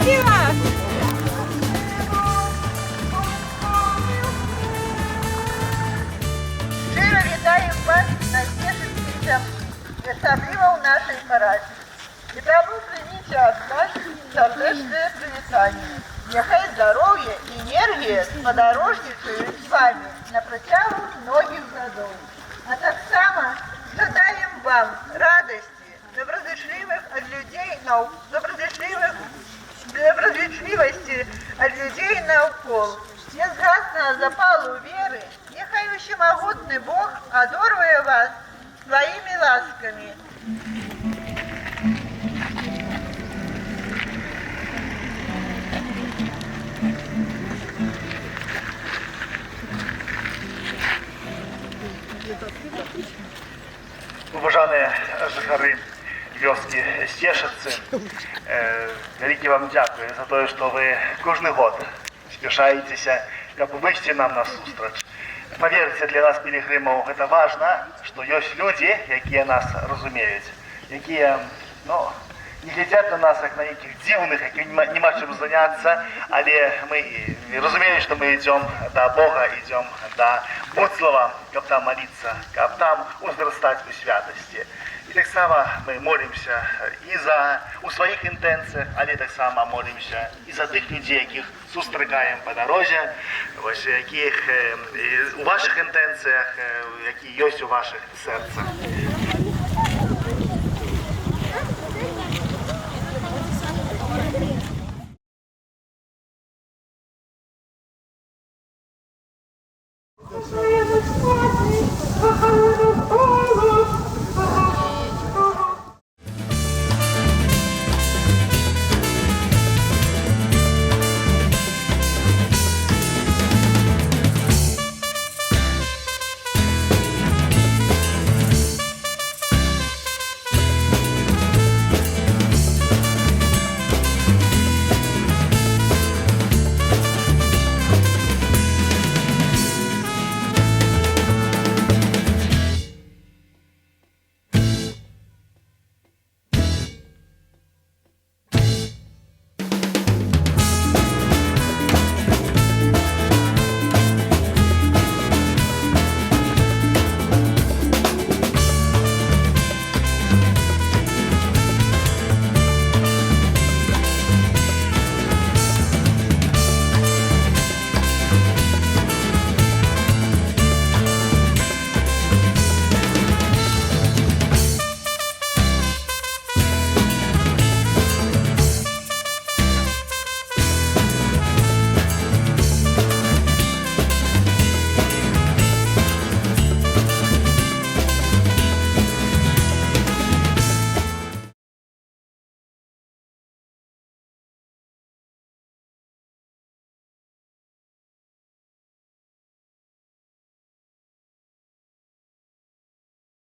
Спасибо! Щиро вітаємо вас на Снежинській, особливо в нашій парафії. І тому прийміть від нас сердечне привітання. Нехай здоров'я і енергія подорожничають з вами на протягу многих годов. А так само жадаємо вам радості, доброзичливості від людей навколо, незгасного запалу віри. Нехай всемогутний Бог одорвує вас своїми ласками. Уважаемые жихары вёски Стешицы, велике вам дякую за то, что вы кожный год спешаетесь, как выйти нам на сустрач. Поверьте, для нас, пилигримов, это важно, что есть люди, которые нас разумеют, которые, не глядят на нас, как на неких дивных, які нема чим заняться, але ми розуміємо, що ми йдемо до Бога, йдемо до Боцлава, щоб там молитися, щоб там узростати у святості. І так само ми молимося і у своїх інтенціях, але так само молимося і за тих людей, яких зустрічаємо по дорозі, ось яких у ваших інтенціях, які є у ваших серцях.